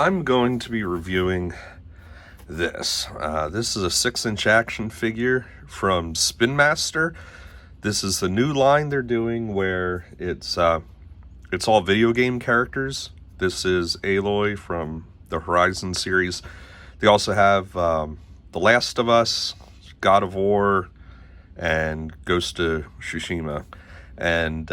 I'm going to be reviewing this. This is a 6-inch action figure from Spinmaster. This is the new line they're doing where it's all video game characters. This is Aloy from the Horizon series. They also have The Last of Us, God of War, and Ghost of Tsushima. And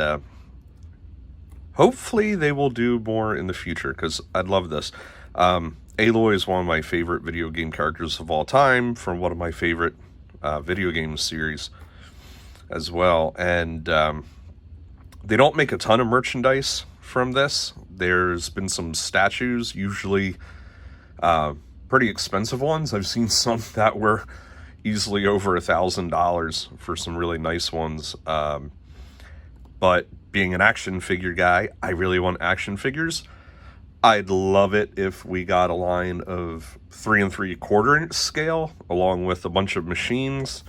hopefully they will do more in the future, because I'd love this. Aloy is one of my favorite video game characters of all time, from one of my favorite video game series as well. And they don't make a ton of merchandise from this. There's been some statues, usually pretty expensive ones. I've seen some that were easily over $1,000 for some really nice ones. But being an action figure guy, I really want action figures. I'd love it if we got a line of 3 3/4 inch scale along with a bunch of machines.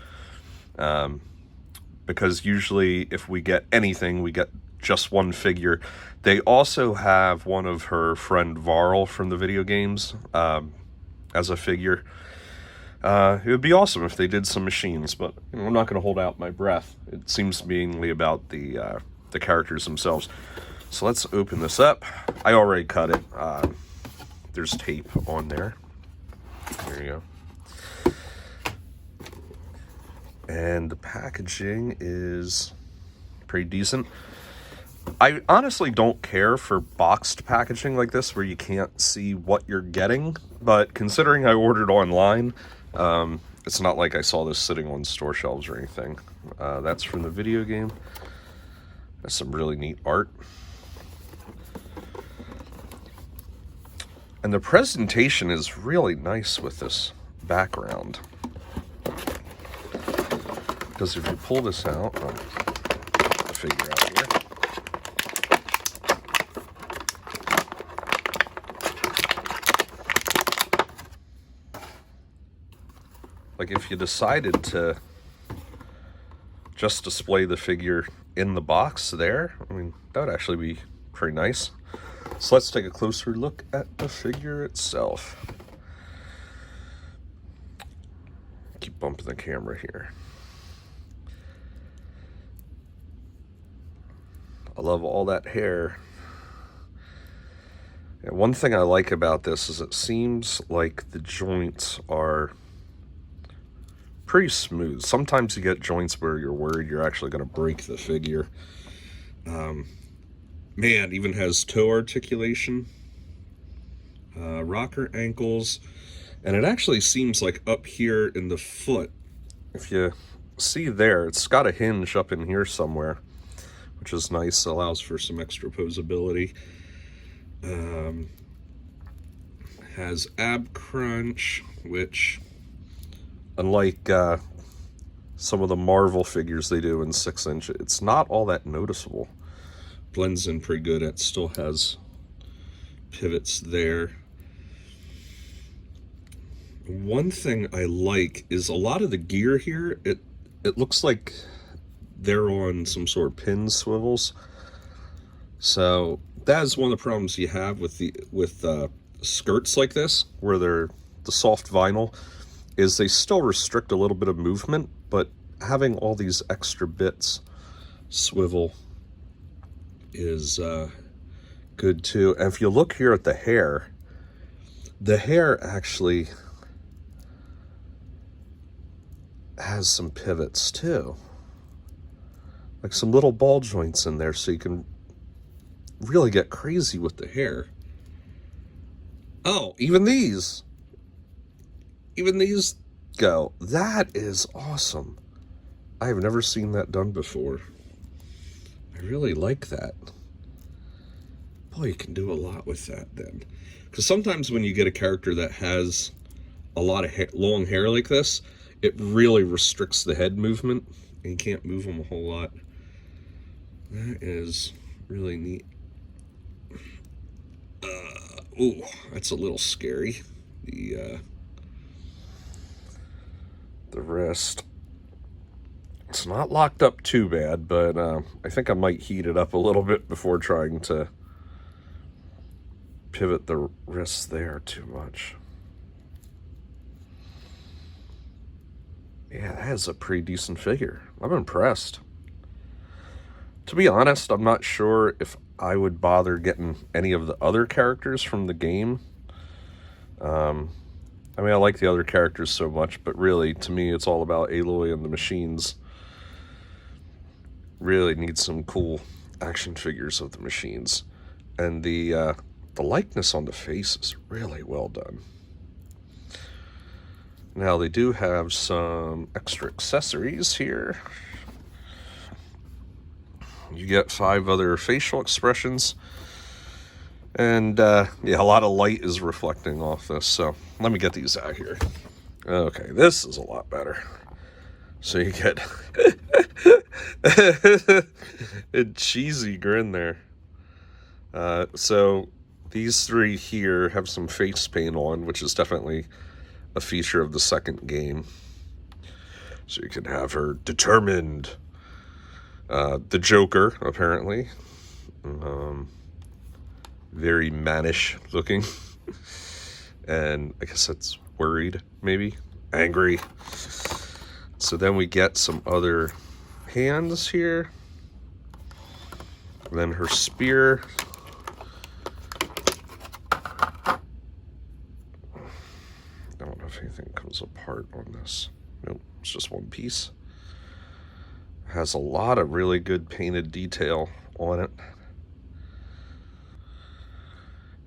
Because usually if we get anything, we get just one figure. They also have one of her friend Varl from the video games as a figure. It would be awesome if they did some machines, but I'm not going to hold out my breath. It seems mainly about the characters themselves. So let's open this up. I already cut it. There's tape on there. There you go. And the packaging is pretty decent. I honestly don't care for boxed packaging like this where you can't see what you're getting, but considering I ordered online, it's not like I saw this sitting on store shelves or anything. That's from the video game. That's some really neat art. And the presentation is really nice with this background. Because if you pull this out, I'll put the figure out here. Like if you decided to just display the figure in the box there, I mean, that would actually be pretty nice. So let's take a closer look at the figure itself. Keep bumping the camera here. I love all that hair. And one thing I like about this is it seems like the joints are pretty smooth. Sometimes you get joints where you're worried you're actually going to break the figure. Man, it even has toe articulation, rocker ankles, and it actually seems like up here in the foot, if you see there, it's got a hinge up in here somewhere, which is nice. It allows for some extra posability. Has ab crunch, which, unlike some of the Marvel figures they do in 6-inch, it's not all that noticeable. Blends in pretty good. It still has pivots there. One thing I like is a lot of the gear here, it looks like they're on some sort of pin swivels. So that is one of the problems you have with skirts like this, where they're the soft vinyl, is they still restrict a little bit of movement, but having all these extra bits swivel is good too. And if you look here at the hair actually has some pivots too, like some little ball joints in there, so you can really get crazy with the hair. Oh, even these go. That is awesome. I have never seen that done before. I really like that. Boy, you can do a lot with that then. Because sometimes when you get a character that has a lot of long hair like this, it really restricts the head movement, and you can't move them a whole lot. That is really neat. Oh, that's a little scary. The wrist. It's not locked up too bad, but I think I might heat it up a little bit before trying to pivot the wrists there too much. Yeah, that is a pretty decent figure. I'm impressed. To be honest, I'm not sure if I would bother getting any of the other characters from the game. I mean, I like the other characters so much, but really, to me, it's all about Aloy and the machines. Really need some cool action figures of the machines. And the likeness on the face is really well done. Now, they do have some extra accessories here. You get 5 other facial expressions. And, yeah, a lot of light is reflecting off this. So, let me get these out here. Okay, this is a lot better. So you get a cheesy grin there. So these 3 here have some face paint on, which is definitely a feature of the second game. So you can have her determined. The Joker, apparently. Very mannish looking. And I guess that's worried, maybe. Angry. So then we get some other hands here. And then her spear. I don't know if anything comes apart on this. Nope, it's just one piece. Has a lot of really good painted detail on it.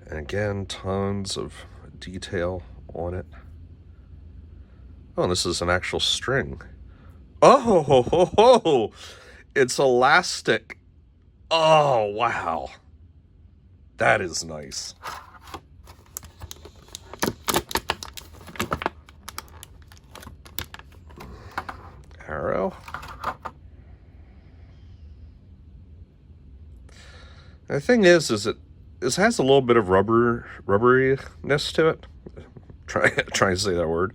And again, tons of detail on it. Oh, this is an actual string. Oh, ho, ho, ho. It's elastic. Oh, wow. That is nice. Arrow. The thing is this has a little bit of rubberiness to it. Trying to say that word.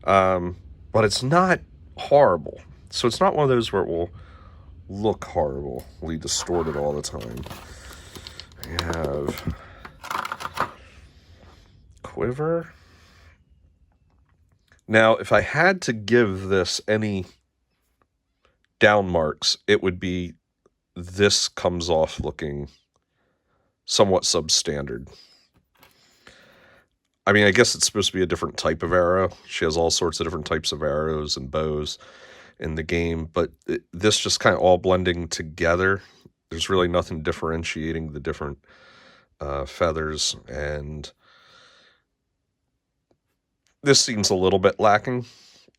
But it's not horrible. So it's not one of those where it will look horribly distorted all the time. We have quiver. Now, if I had to give this any down marks, it would be this comes off looking somewhat substandard. I mean, I guess it's supposed to be a different type of arrow. She has all sorts of different types of arrows and bows in the game, but this just kind of all blending together. There's really nothing differentiating the different feathers, and this seems a little bit lacking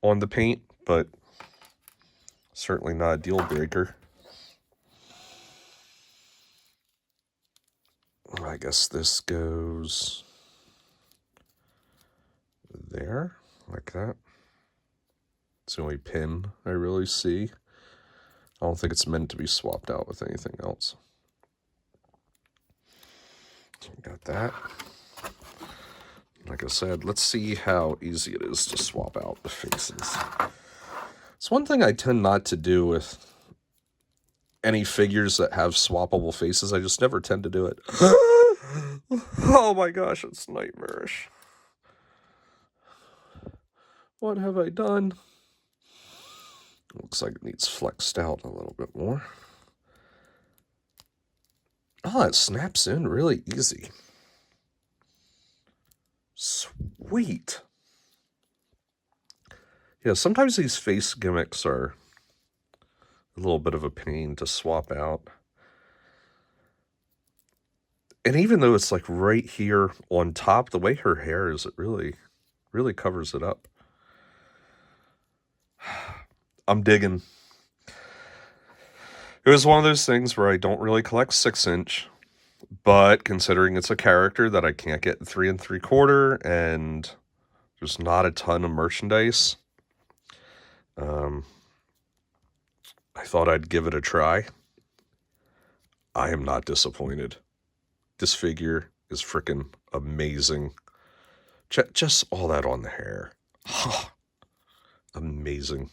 on the paint, but certainly not a deal breaker. I guess this goes there, like that. It's the only pin I really see. I don't think it's meant to be swapped out with anything else. So we got that. Like I said, let's see how easy it is to swap out the faces. It's one thing I tend not to do with any figures that have swappable faces. I just never tend to do it. Oh my gosh, it's nightmarish. What have I done? Looks like it needs flexed out a little bit more. Oh, it snaps in really easy. Sweet. Yeah, sometimes these face gimmicks are a little bit of a pain to swap out. And even though it's like right here on top, the way her hair is, it really covers it up. I'm digging. It was one of those things where I don't really collect 6-inch, but considering it's a character that I can't get in 3 3/4, and there's not a ton of merchandise, I thought I'd give it a try. I am not disappointed. This figure is freaking amazing. Just all that on the hair. Amazing.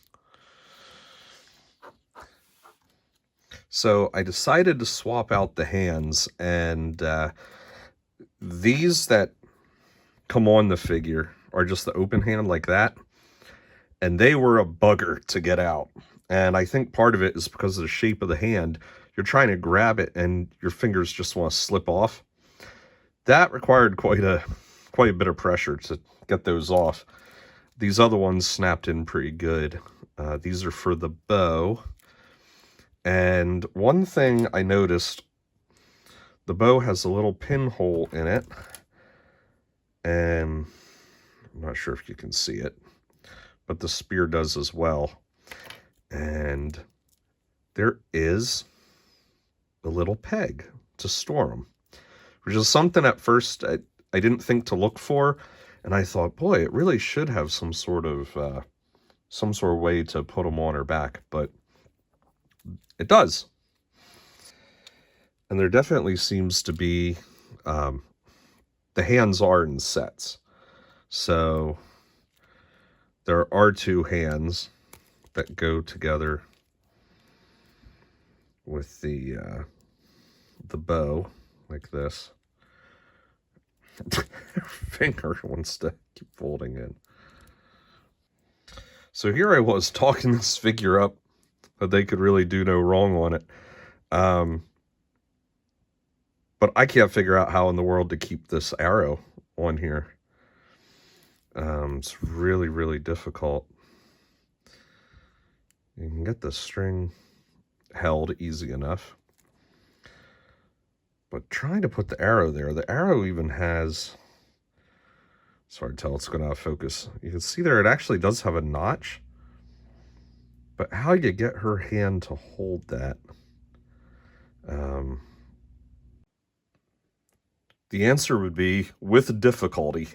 So I decided to swap out the hands, and These that come on the figure are just the open hand like that, and they were a bugger to get out. And I think part of it is because of the shape of the hand. You're trying to grab it and your fingers just want to slip off. That required quite a bit of pressure to get those off. These other ones snapped in pretty good. These are for the bow. And one thing I noticed, the bow has a little pinhole in it. And I'm not sure if you can see it, but the spear does as well. And there is a little peg to store them, which is something at first I didn't think to look for. And I thought, boy, it really should have some sort of way to put them on her back, but it does. And there definitely seems to be, the hands are in sets. So there are two hands that go together with the bow like this. Finger wants to keep folding in. So here I was talking this figure up, that they could really do no wrong on it. But I can't figure out how in the world to keep this arrow on here. It's really, really difficult. You can get the string held easy enough. But trying to put the arrow there, the arrow even has, it's hard to tell, it's going out of focus. You can see there it actually does have a notch. But how you get her hand to hold that? The answer would be with difficulty.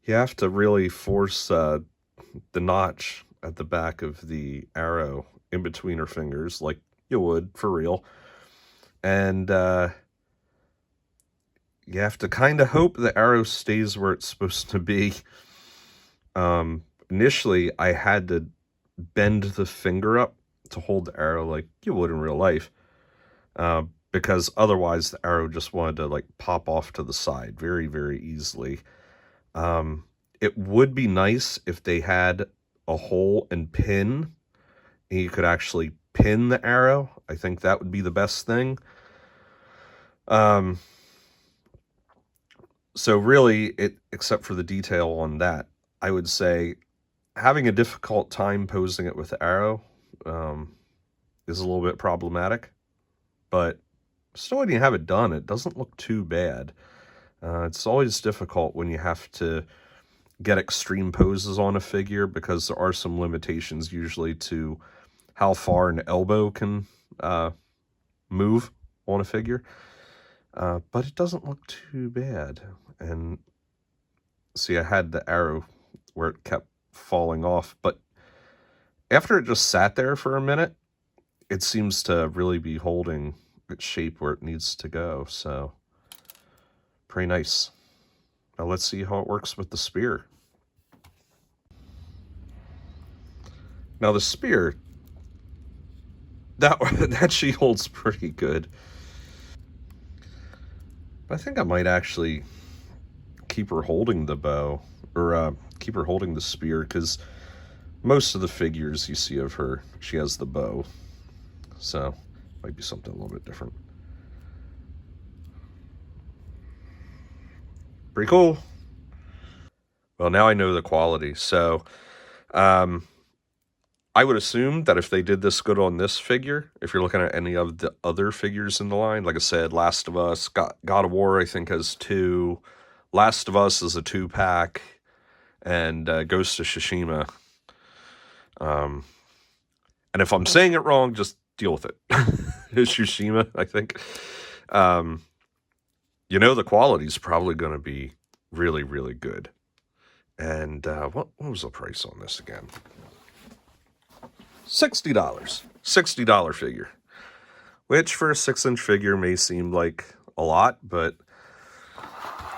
You have to really force the notch at the back of the arrow in between her fingers, like you would for real. And you have to kind of hope the arrow stays where it's supposed to be. Initially, I had to bend the finger up to hold the arrow like you would in real life. Because otherwise the arrow just wanted to like pop off to the side very, very easily. It would be nice if they had a hole and pin, and you could actually pin the arrow. I think that would be the best thing. So really, except for the detail on that, I would say having a difficult time posing it with the arrow is a little bit problematic. But still, when you have it done, it doesn't look too bad. It's always difficult when you have to get extreme poses on a figure, because there are some limitations usually to how far an elbow can move on a figure. But it doesn't look too bad. And see, I had the arrow where it kept falling off, but after it just sat there for a minute, it seems to really be holding its shape where it needs to go. So pretty nice. Now let's see how it works with the spear. Now the spear, that she holds pretty good. I think I might actually keep her holding the bow, or keep her holding the spear, because most of the figures you see of her, she has the bow. So might be something a little bit different. Pretty cool. Well, now I know the quality. So I would assume that if they did this good on this figure, if you're looking at any of the other figures in the line, like I said, Last of Us, God of War, I think has 2. Last of Us is a 2-pack, and Ghost of Tsushima. And if I'm saying it wrong, just deal with it. It's Tsushima, I think. You know, the quality's probably going to be really, really good. And what was the price on this again? $60. $60 figure. Which for a 6-inch figure may seem like a lot, but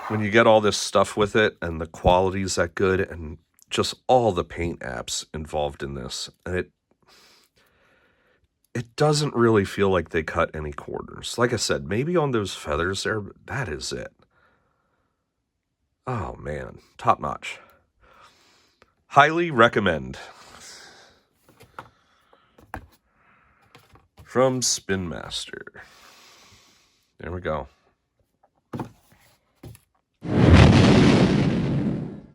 when you get all this stuff with it and the quality's that good and just all the paint apps involved in this, and it doesn't really feel like they cut any corners. Like I said, maybe on those feathers there, but that is it. Oh man, top notch. Highly recommend. From Spinmaster. There we go.